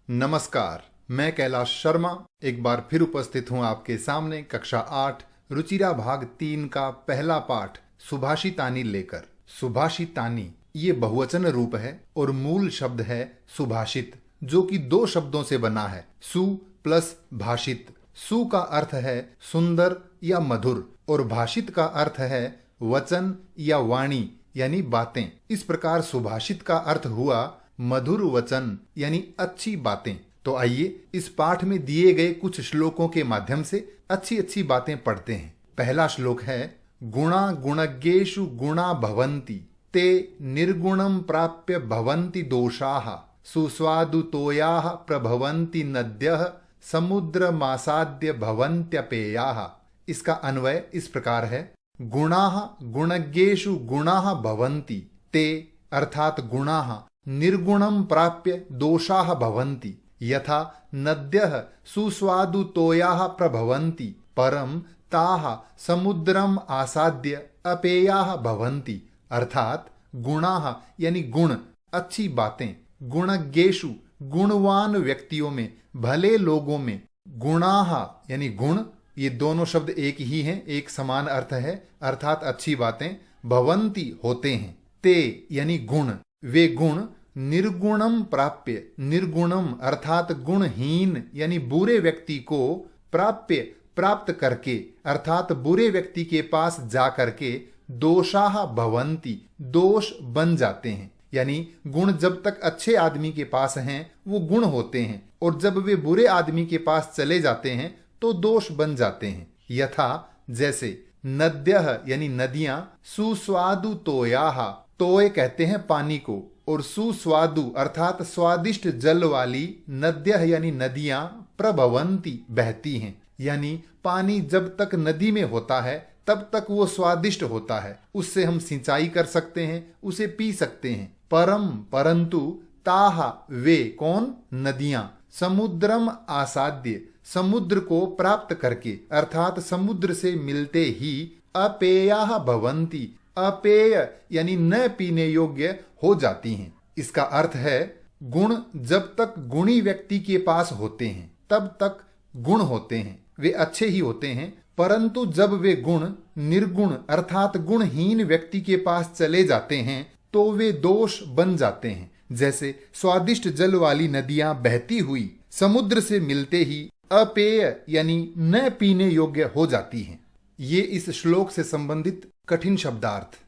नमस्कार, मैं कैलाश शर्मा एक बार फिर उपस्थित हूं आपके सामने कक्षा 8 रुचिरा भाग 3 का पहला पाठ सुभाषितानी लेकर। सुभाषितानी ये बहुवचन रूप है और मूल शब्द है सुभाषित, जो कि दो शब्दों से बना है, सु प्लस भाषित। सु का अर्थ है सुंदर या मधुर और भाषित का अर्थ है वचन या वाणी यानी बातें। इस प्रकार सुभाषित का अर्थ हुआ मधुर वचन यानी अच्छी बातें। तो आइए इस पाठ में दिए गए कुछ श्लोकों के माध्यम से अच्छी अच्छी बातें पढ़ते हैं। पहला श्लोक है, गुणा गुणज्ञेषु गुणा भवन्ति ते निर्गुणं प्राप्य भवन्ति दोषाः सुस्वादुतोयाः प्रभवन्ति नद्यः समुद्रमासाद्य भवन्त्यपेयाः। इसका अन्वय इस प्रकार है, गुणाः गुणज्ञेषु गुणाः भवन्ति ते अर्थात गुणाः निर्गुणं प्राप्य दोषाः भवन्ति यथा नद्यः सुस्वादुतोयाः प्रभवन्ति परं ताः समुद्रम आसाद्य अपेयाः भवन्ति। अर्थात गुणाः यानी गुण, अच्छी बातें, गुणज्ञेषु गुणवान व्यक्तियों में, भले लोगों में, गुणाः यानी गुण, ये दोनों शब्द एक ही हैं, एक समान अर्थ है, अर्थात अच्छी बातें, भवन्ति होते हैं, ते यानी गुण, वे गुण निर्गुणम प्राप्य, निर्गुणम अर्थात गुणहीन यानी बुरे व्यक्ति को प्राप्य प्राप्त करके अर्थात बुरे व्यक्ति के पास जा करके दोषाः भवन्ति दोष बन जाते हैं। यानी गुण जब तक अच्छे आदमी के पास हैं वो गुण होते हैं और जब वे बुरे आदमी के पास चले जाते हैं तो दोष बन जाते हैं। यथा जैसे नद्यः यानी नदियां, सुस्वादु तोयाः, तोय कहते हैं पानी को, और सुस्वादु अर्थात स्वादिष्ट जल वाली नद्यः यानी नदियां प्रभवन्ति बहती हैं। यानी पानी जब तक नदी में होता है तब तक वो स्वादिष्ट होता है, उससे हम सिंचाई कर सकते हैं, उसे पी सकते हैं। परम परंतु ताह वे कौन, नदियां, समुद्रम आसाद्य समुद्र को प्राप्त करके अर्थात समुद्र से मिलते ही अपेयाः भवन्ति, अपेय यानी न पीने योग्य हो जाती हैं। इसका अर्थ है गुण जब तक गुणी व्यक्ति के पास होते हैं तब तक गुण होते हैं, वे अच्छे ही होते हैं, परंतु जब वे गुण निर्गुण अर्थात गुणहीन व्यक्ति के पास चले जाते हैं तो वे दोष बन जाते हैं। जैसे स्वादिष्ट जल वाली नदियां बहती हुई समुद्र से मिलते ही अपेय यानी न पीने योग्य हो जाती हैं। ये इस श्लोक से संबंधित कठिन शब्दार्थ।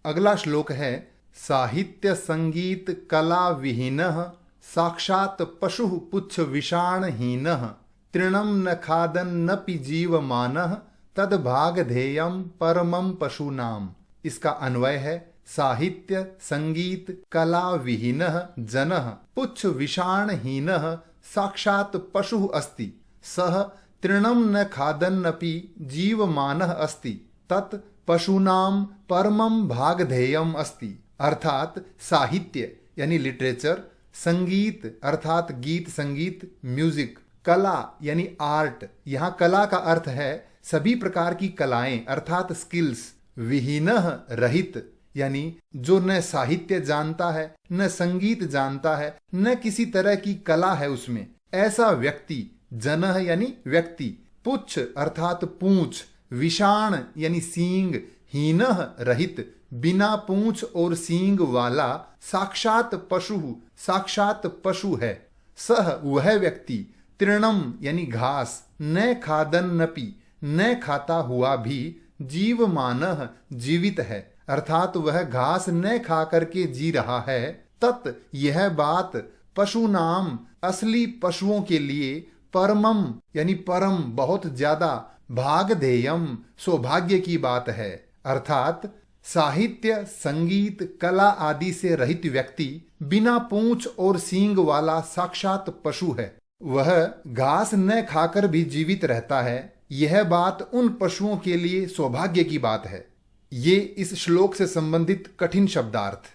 अगला श्लोक है, साहित्य संगीत कला विहीनः साक्षात पशु पुच्छ विषाणहीनः तृणम न खादन नपि जीवमानः तद भागधेयम परमं पशूनाम। इसका अन्वय है, साहित्य संगीत कला विहीनः जनः पुच्छ विषाणहीनः साक्षात पशु अस्ति सः तृणम न खादन्नपि जीवमानः अस्ति तत् पशूनाम परमं भागधेयम अस्ति। अर्थात साहित्य यानी लिटरेचर, संगीत अर्थात गीत संगीत म्यूजिक, कला यानी आर्ट, यहाँ कला का अर्थ है सभी प्रकार की कलाएं अर्थात स्किल्स, विहीनः रहित यानी जो न साहित्य जानता है न संगीत जानता है न किसी तरह की कला है उसमें, ऐसा व्यक्ति, जनः यानी व्यक्ति, पुच्छ अर्थात पूंछ, विषाण यानी सींग, हीनः रहित, बिना पूंछ और सींग वाला, साक्षात पशु, साक्षात पशु है, सह वह व्यक्ति, तृणम यानी घास, न खादन्नपि न खाता हुआ भी, जीवमानः जीवित है अर्थात वह घास न खा करके जी रहा है, तत् यह बात, पशुनाम असली पशुओं के लिए, परमम यानी परम बहुत ज्यादा, भागधेयम सौभाग्य की बात है। अर्थात साहित्य संगीत कला आदि से रहित व्यक्ति बिना पूंछ और सींग वाला साक्षात पशु है, वह घास न खाकर भी जीवित रहता है, यह बात उन पशुओं के लिए सौभाग्य की बात है। ये इस श्लोक से संबंधित कठिन शब्दार्थ।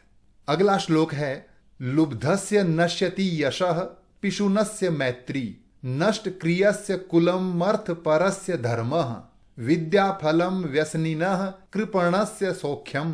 अगला श्लोक है, लुब्धस्य नश्यति यशः पिशुनस्य मैत्री नष्ट क्रियस्य कुलम मर्थ परस्य धर्मः विद्याफलम व्यसनिनः कृपणस्य सौख्यम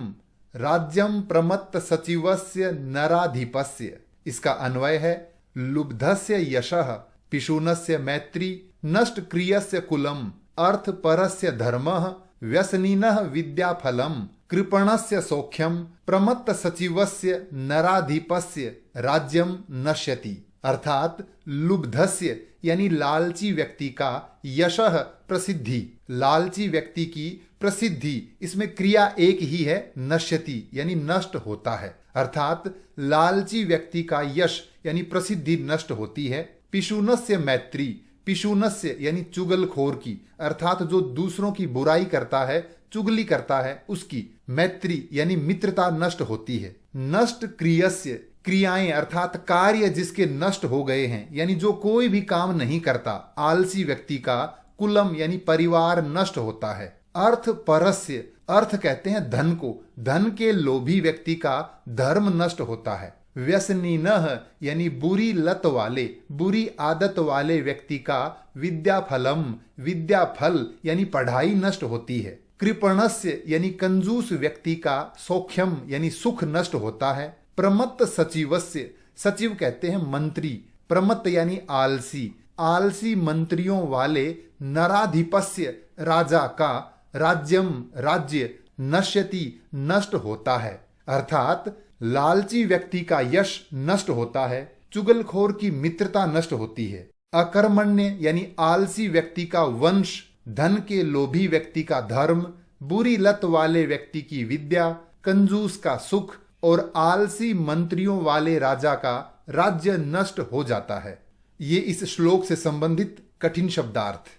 राज्यम प्रमत्त सचिवस्य नराधिपस्य। इसका अन्वय है, लुब्धस्य यशः पिशूनस्य मैत्री नष्ट क्रियस्य कुलम अर्थ परस्य धर्मः व्यसनिनः विद्याफलम कृपणस्य सौख्यम प्रमत्त सचिवस्य नराधिपस्य राज्यम नश्यति। अर्थात लुब्धस्य यानी लालची व्यक्ति का यशः प्रसिद्धि, लालची व्यक्ति की प्रसिद्धि, इसमें क्रिया एक ही है, नश्यति यानी नष्ट होता है। अर्थात लालची व्यक्ति का यश यानी प्रसिद्धि नष्ट होती है। पिशूनस्य मैत्री, पिशूनस्य यानी चुगलखोर की, अर्थात जो दूसरों की बुराई करता है, चुगली करता है, उसकी मैत्री यानी मित्रता नष्ट होती है। नष्ट क्रियस्य, क्रियाएं अर्थात कार्य जिसके नष्ट हो गए हैं, यानी जो कोई भी काम नहीं करता, आलसी व्यक्ति का कुलम यानी परिवार नष्ट होता है। अर्थ परस्य, अर्थ कहते हैं धन को, धन के लोभी व्यक्ति का धर्म नष्ट होता है। व्यसनीनः यानी बुरी लत वाले, बुरी आदत वाले व्यक्ति का विद्याफलम, विद्याफल यानी पढ़ाई नष्ट होती है। कृपणस्य यानी कंजूस व्यक्ति का सौख्यम यानी सुख नष्ट होता है। प्रमत्त सचिवस्य, सचिव कहते हैं मंत्री, प्रमत्त यानी आलसी, आलसी मंत्रियों वाले नराधिपस्य राजा का राज्यम राज्य नश्यति नष्ट होता है। अर्थात लालची व्यक्ति का यश नष्ट होता है, चुगलखोर की मित्रता नष्ट होती है। अकर्मण्य यानी आलसी व्यक्ति का वंश, धन के लोभी व्यक्ति का धर्म, बुरी लत वाले व्यक्ति की विद्या, कंजूस का सुख और आलसी मंत्रियों वाले राजा का राज्य नष्ट हो जाता है। ये इस श्लोक से संबंधित कठिन शब्दार्थ।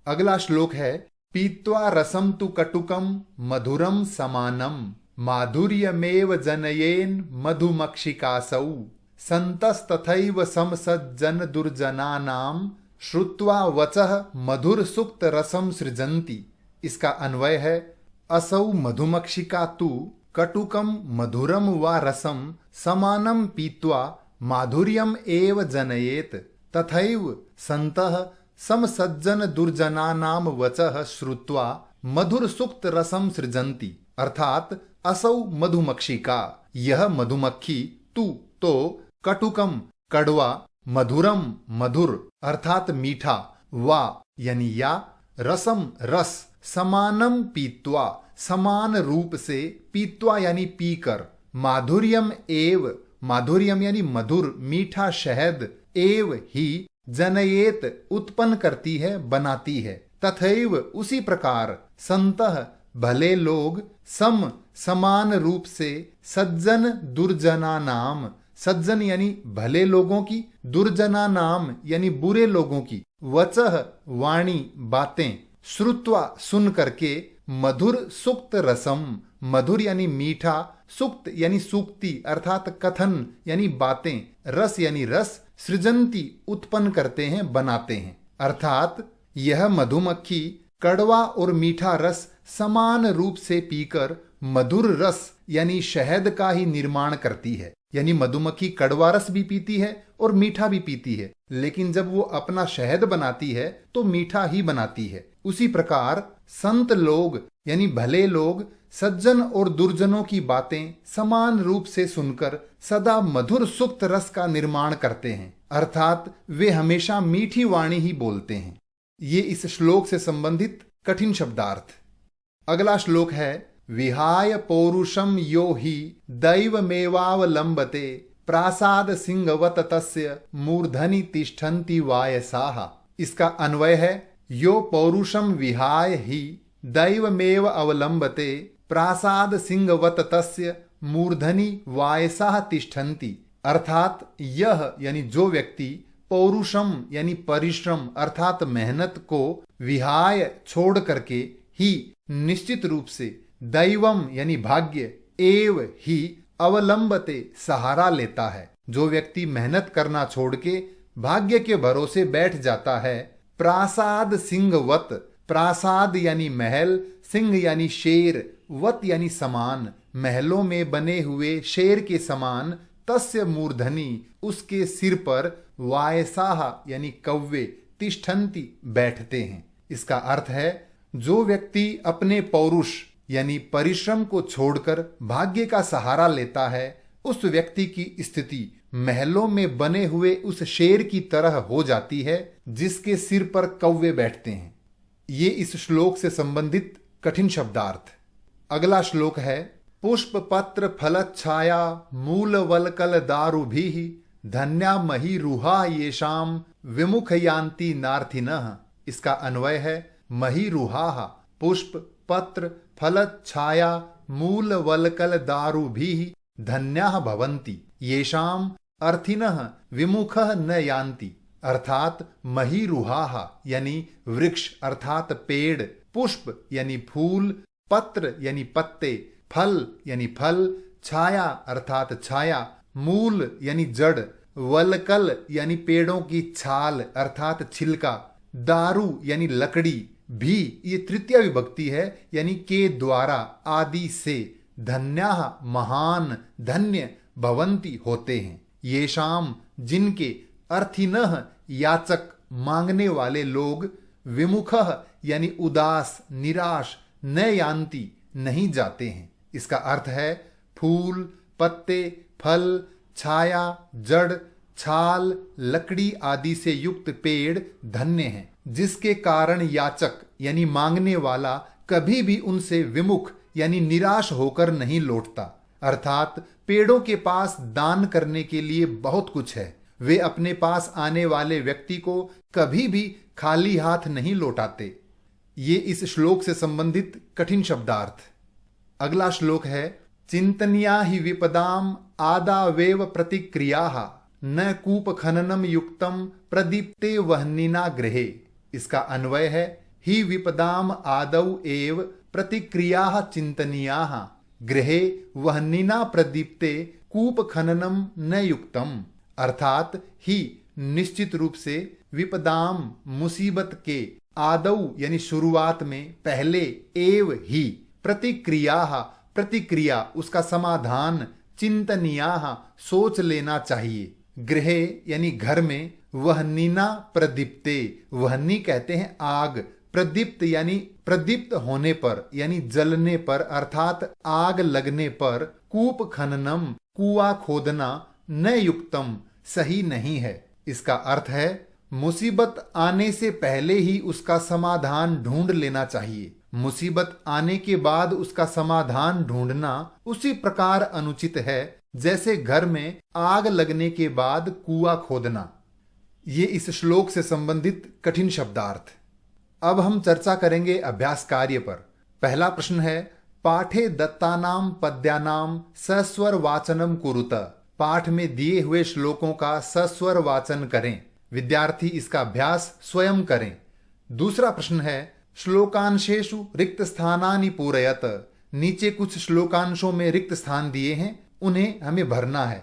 अगला श्लोक है पीत्वा रसम तु कटुकम मधुरम समानम माधुर्यमेव जनयेन मधुमक्षिकासौ संतस्तथैव समसज्जन दुर्जनानाम श्रुत्वा वचः मधुर सुक्त रसम सृजन्ति। इसका अन्वय है असौ मधुमक्षिका तु कटुकम मधुरम वा रसम समानम पीत्वा माधुर्यम एव जनयेत तथैव संतः समसज्जन दुर्जनानाम वचः श्रुत्वा मधुर सुक्त रसम सृजन्ति। अर्थात असौ मधुमक्षिका, यह मधुमक्खी, तू तो कटुकम कड़वा, मधुरम मधुर अर्थात मीठा, वा यानी या, रसम रस, समानम पीत्वा समान रूप से, पीत्वा यानी पीकर, माधुर्यम एव, माधुर्यम यानी मधुर मीठा शहद, एव ही जनयेत उत्पन्न करती है बनाती है, तथैव उसी प्रकार, संतः भले लोग, सम समान रूप से, सज्जन दुर्जना नाम, सज्जन यानी भले लोगों की, दुर्जना नाम यानी बुरे लोगों की, वचः वाणी बातें, श्रुत्वा सुन करके, मधुर सुक्त रसम, मधुर यानी मीठा, सुक्त यानी सूक्ति अर्थात कथन यानी बातें, रस यानी रस, सृजंती उत्पन्न करते हैं बनाते हैं। अर्थात यह मधुमक्खी कड़वा और मीठा रस समान रूप से पीकर मधुर रस यानी शहद का ही निर्माण करती है। यानी मधुमक्खी कड़वा रस भी पीती है और मीठा भी पीती है, लेकिन जब वो अपना शहद बनाती है तो मीठा ही बनाती है। उसी प्रकार संत लोग यानी भले लोग सज्जन और दुर्जनों की बातें समान रूप से सुनकर सदा मधुर सुक्त रस का निर्माण करते हैं, अर्थात वे हमेशा मीठी वाणी ही बोलते हैं। ये इस श्लोक से संबंधित कठिन शब्दार्थ। अगला श्लोक है विहाय पौरुषम यो हि दैवमेवावलंबते प्रासाद सिंहवत तस्य मूर्धनि तिष्ठन्ति वायसाः। इसका अन्वय है यो पौरुषम विहाय ही दैवमेव अवलंबते प्रासाद सिंहवत तस्य मूर्धनि वायसाः तिष्ठन्ति। अर्थात यह यानी जो व्यक्ति पौरुषम यानी परिश्रम अर्थात मेहनत को विहाय छोड़ करके ही निश्चित रूप से दैवम यानी भाग्य एव ही अवलंबते सहारा लेता है, जो व्यक्ति मेहनत करना छोड़ के भाग्य के भरोसे बैठ जाता है, प्रासाद सिंहवत, प्रासाद यानी महल, सिंह यानी शेर, वत यानी समान, महलों में बने हुए शेर के समान, तस्य मूर्धनि उसके सिर पर, वायसाह यानी कौवे, तिष्ठन्ति बैठते हैं। इसका अर्थ है जो व्यक्ति अपने पौरुष यानी परिश्रम को छोड़कर भाग्य का सहारा लेता है, उस व्यक्ति की स्थिति महलों में बने हुए उस शेर की तरह हो जाती है जिसके सिर पर कौवे बैठते हैं। ये इस श्लोक से संबंधित कठिन शब्दार्थ। अगला श्लोक है पुष्प पत्र फल छाया मूल वलकल दारुभिः धन्या मही रुहा येषाम विमुख यान्ति नार्थिनः। इसका अन्वय है मही रुहा पुष्प पत्र फल छाया मूल वलकल दारुभिः धन्याः भवन्ति येषाम अर्थिनः विमुखः न यान्ति। अर्थात मही रुहाः यानी वृक्ष अर्थात पेड़, पुष्प यानी फूल, पत्र यानी पत्ते, फल यानी फल, छाया अर्थात छाया, मूल यानी जड़, वलकल यानी पेड़ों की छाल अर्थात छिलका, दारू यानी लकड़ी, भी ये तृतीय विभक्ति है यानी के द्वारा, आदि से, धन्याः महान धन्य, भवन्ति होते हैं, येषाम जिनके, अर्थिनः याचक मांगने वाले लोग, विमुखः यानी उदास निराश, न यान्ति नहीं जाते हैं। इसका अर्थ है फूल, पत्ते, फल, छाया, जड़, छाल, लकड़ी आदि से युक्त पेड़ धन्य हैं, जिसके कारण याचक यानी मांगने वाला कभी भी उनसे विमुख यानी निराश होकर नहीं लौटता। अर्थात पेड़ों के पास दान करने के लिए बहुत कुछ है, वे अपने पास आने वाले व्यक्ति को कभी भी खाली हाथ नहीं लौटाते। ये इस श्लोक से संबंधित कठिन शब्दार्थ। अगला श्लोक है चिंतनिया ही विपदाम आदावेव प्रतिक्रियाः न कूप खननम युक्तम प्रदीप्ते वह्निना गृहे। इसका अन्वय है ही विपदाम आदौ एव प्रतिक्रियाः चिंतनीयाः गृहे वह्निना प्रदीप्ते कूप खननम न युक्तम। अर्थात ही निश्चित रूप से, विपदाम मुसीबत के, आदौ यानी शुरुआत में, पहले, एव ही, प्रतिक्रियाः प्रतिक्रिया उसका समाधान, चिंतनीयाः सोच लेना चाहिए, गृहे यानी घर में, वह्निना प्रदीप्ते, वह्नि कहते हैं आग, प्रदीप्त यानी प्रदीप्त होने पर यानी जलने पर अर्थात आग लगने पर, कूप खननम कुआं खोदना, न युक्तम सही नहीं है। इसका अर्थ है मुसीबत आने से पहले ही उसका समाधान ढूंढ लेना चाहिए, मुसीबत आने के बाद उसका समाधान ढूंढना उसी प्रकार अनुचित है जैसे घर में आग लगने के बाद कुआं खोदना। ये इस श्लोक से संबंधित कठिन शब्दार्थ। अब हम चर्चा करेंगे अभ्यास कार्य पर। पहला प्रश्न है पाठे दत्तानाम पद्यानाम सस्वर वाचनम कुरुत। पाठ में दिए हुए श्लोकों का सस्वर वाचन करें। विद्यार्थी इसका अभ्यास स्वयं करें। दूसरा प्रश्न है श्लोकांशेषु रिक्त स्थानानि पूरयत। नीचे कुछ श्लोकांशों में रिक्त स्थान दिए हैं, उन्हें हमें भरना है।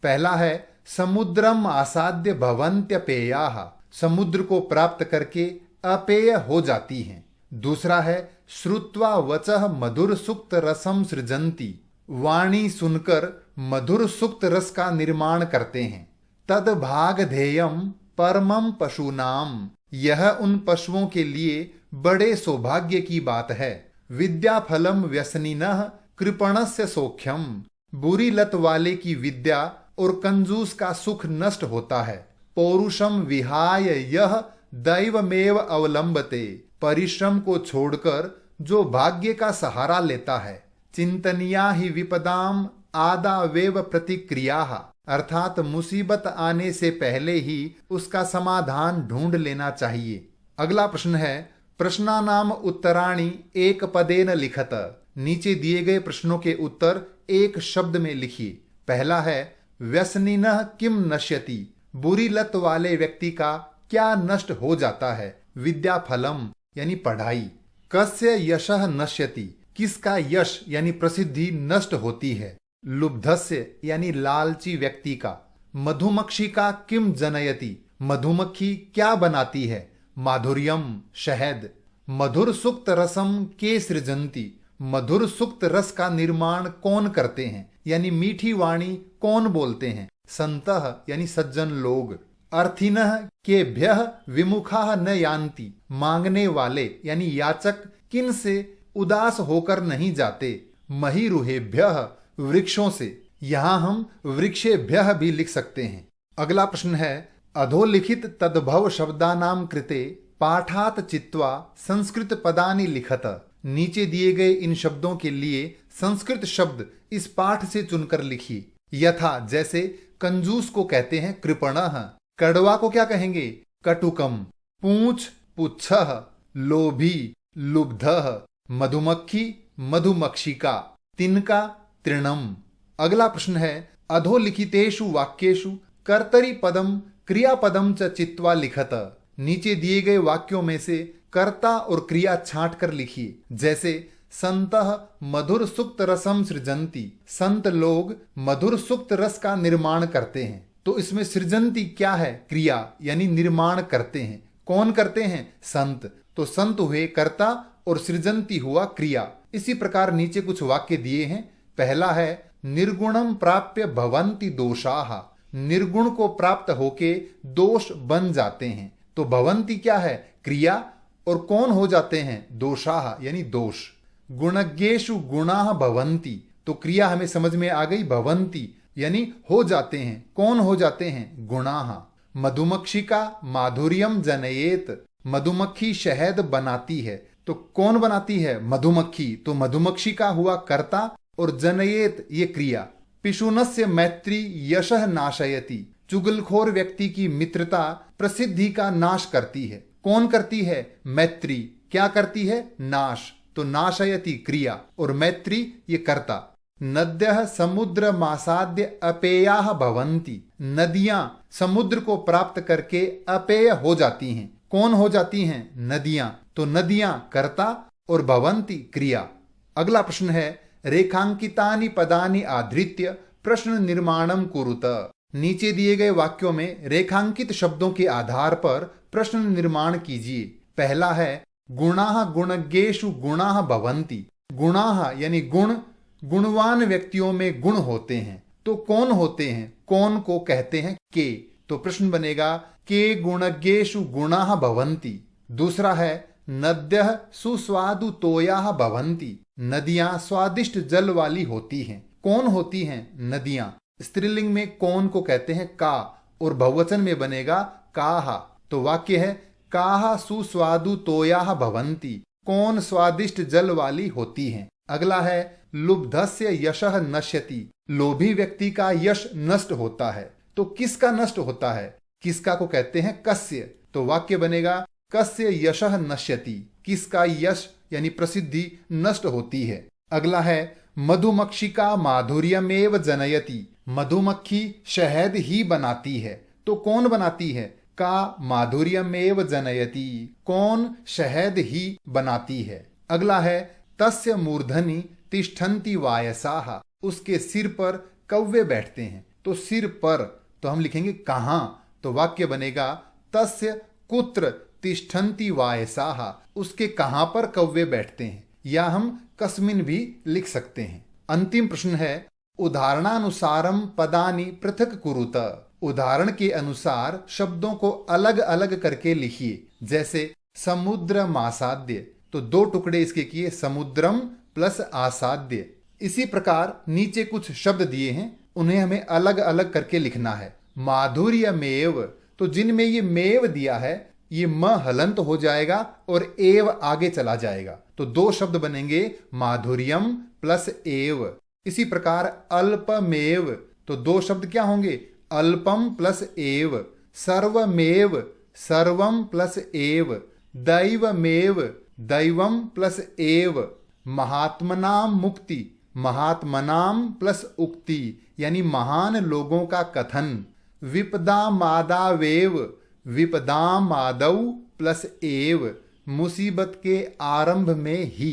पहला है समुद्रम आसाद्य भवन्त्यपेयाः। समुद्र को प्राप्त करके अपेय हो जाती हैं। दूसरा है श्रुत्वा वचः मधुर सुक्त रसम सृजन्ति। वाणी सुनकर मधुर सुक्त रस का निर्माण करते हैं। तद भाग ध्येयम परमम पशूनाम। यह उन पशुओं के लिए बड़े सौभाग्य की बात है। विद्या फलम व्यसनिनः कृपणस्य सौख्यम। बुरी लत वाले की विद्या और कंजूस का सुख नष्ट होता है। पौरुषम विहाय यह दैवमेव अवलंबते। परिश्रम को छोड़कर जो भाग्य का सहारा लेता है। चिंतनिया ही विपदाम आदावेव प्रतिक्रियाः। अर्थात मुसीबत आने से पहले ही उसका समाधान ढूंढ लेना चाहिए। अगला प्रश्न है प्रश्नानाम उत्तराणि एक पदेन लिखत। नीचे दिए गए प्रश्नों के उत्तर एक शब्द में लिखिए। पहला है व्यसनिनः किम नश्यति। बुरी लत वाले व्यक्ति का क्या नष्ट हो जाता है। विद्या फलम यानी पढ़ाई। कस्य यशः नश्यति। किसका यश यानी प्रसिद्धि नष्ट होती है। लुब्धस्य यानी लालची व्यक्ति का। मधुमक्षी का किम जनयति। मधुमक्खी क्या बनाती है। माधुर्यम शहद। मधुर सुक्त रसम के सृजन्ति। मधुर सुक्त रस का निर्माण कौन करते हैं यानी मीठी वाणी कौन बोलते हैं। संतः यानी सज्जन लोग। अर्थिनः केभ्यः विमुखाः न यान्ति। मांगने वाले यानी याचक किन से उदास होकर नहीं जाते। महीरुहेभ्यः वृक्षों से। यहाँ हम वृक्षेभ्यः भी लिख सकते हैं। अगला प्रश्न है, अधोलिखित तद्भव शब्दानाम कृते पाठात चित्वा संस्कृत पदानि लिखत। नीचे दिए गए इन शब्दों के लिए संस्कृत शब्द इस पाठ से चुनकर लिखिए। यथा, जैसे कंजूस को कहते हैं कृपणः, कड़वा को क्या कहेंगे, कटुकम, पूंछ पुच्छः, लोभी लुब्धः, मधुमक्खी मधुमक्षिका, तिनका तृणम। अगला प्रश्न है, अधोलिखितेषु वाक्येषु कर्तरि पदम क्रियापदम च चित्वा लिखत। नीचे दिए गए वाक्यों में से कर्ता और क्रिया छांट कर लिखिए। जैसे संतः मधुर सुक्त रसम सृजंती, संत लोग मधुर सुक्त रस का निर्माण करते हैं। तो इसमें सृजंती क्या है, क्रिया, यानी निर्माण करते हैं। कौन करते हैं, संत। तो संत हुए कर्ता और सृजंती हुआ क्रिया। इसी प्रकार नीचे कुछ वाक्य दिए हैं। पहला है, निर्गुणम प्राप्य भवन्ति दोषाः। निर्गुण को प्राप्त होके दोष बन जाते हैं। तो भवन्ति क्या है, क्रिया, और कौन हो जाते हैं, दोषाः यानी दोष। गुणज्ञेषु गुणाः भवन्ति, तो क्रिया हमें समझ में आ गई, भवन्ति यानी हो जाते हैं। कौन हो जाते हैं, गुणाः। मधुमक्षिका माधुर्यम जनयेत, मधुमक्खी शहद बनाती है। तो कौन बनाती है, मधुमक्खी। तो मधुमक्षिका हुआ कर्ता और जनयेत ये क्रिया। पिशुनस्य मैत्री यशः नाशयति, चुगलखोर व्यक्ति की मित्रता प्रसिद्धि का नाश करती है। कौन करती है, मैत्री। क्या करती है, नाश। तो नाशयति क्रिया और मैत्री ये कर्ता। नद्यः समुद्र मासाद्य अपेयाः भवन्ति, नदियां समुद्र को प्राप्त करके अपेय हो जाती हैं। कौन हो जाती हैं, नदियां। तो नदियां कर्ता और भवन्ति क्रिया। अगला प्रश्न है, रेखांकितानि पदानि आधृत्य प्रश्न निर्माणम कुरुत। नीचे दिए गए वाक्यों में रेखांकित शब्दों के आधार पर प्रश्न निर्माण कीजिए। पहला है, गुणाः गुणज्ञेषु गुणाः भवन्ति। गुणाः यानी गुण, गुणवान व्यक्तियों में गुण होते हैं। तो कौन होते हैं, कौन को कहते हैं, के। तो प्रश्न बनेगा, के गुणज्ञेषु गुणाः भवन्ति। दूसरा है, नद्यः सुस्वादु तोयाः भवन्ति, नदियां स्वादिष्ट जल वाली होती हैं। कौन होती हैं, नदियां। स्त्रीलिंग में कौन को कहते हैं, का, और बहुवचन में बनेगा काः। तो वाक्य है, काः सुस्वादु तोयाः भवन्ति, कौन स्वादिष्ट जल वाली होती हैं। अगला है, लुब्धस्य यशः नश्यति, लोभी व्यक्ति का यश नष्ट होता है। तो किसका नष्ट होता है, किसका को कहते हैं, कस्य। तो वाक्य बनेगा, कस्य यशः नश्यति, किसका यश यानी प्रसिद्धि नष्ट होती है। अगला है, मधुमक्षिका माधुर्यमेव जनयति, मधुमक्खी शहद ही बनाती है। तो कौन बनाती है, का माधुर्यमेव जनयति, कौन शहद ही बनाती है। अगला है, तस्य मूर्धनि तिष्ठन्ति वायसाः, उसके सिर पर कौवे बैठते हैं। तो सिर पर, तो हम लिखेंगे कहां। तो वाक्य बनेगा, तस्य कुत्र तिष्ठन्ति वायसाः, उसके कहां पर कौवे बैठते हैं। या हम कस्मिन भी लिख सकते हैं। अंतिम प्रश्न है, उदाहरणानुसारम पदानि पृथक कुरुत। उदाहरण के अनुसार शब्दों को अलग अलग करके लिखिए। जैसे समुद्र मासाद्य, तो दो टुकड़े इसके किए, समुद्रम प्लस आसाद्य। इसी प्रकार नीचे कुछ शब्द दिए हैं, उन्हें हमें अलग अलग करके लिखना है। माधुर्यमेव, तो जिनमें ये मेव दिया है, ये म हलंत हो जाएगा और एव आगे चला जाएगा। तो दो शब्द बनेंगे, माधुर्यम प्लस एव। इसी प्रकार अल्पमेव, तो दो शब्द क्या होंगे, अल्पम प्लस एव। सर्वमेव, सर्वम प्लस एव। दैवमेव, दैवम प्लस एव। महात्मनाम मुक्ति, महात्मनाम प्लस उक्ति, यानी महान लोगों का कथन। विपदामादावेव, विपदामादौ प्लस एव, मुसीबत के आरंभ में ही।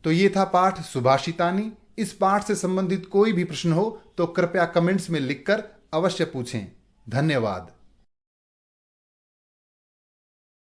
तो ये था पाठ सुभाषितानि। इस पाठ से संबंधित कोई भी प्रश्न हो तो कृपया कमेंट्स में लिखकर अवश्य पूछें। धन्यवाद।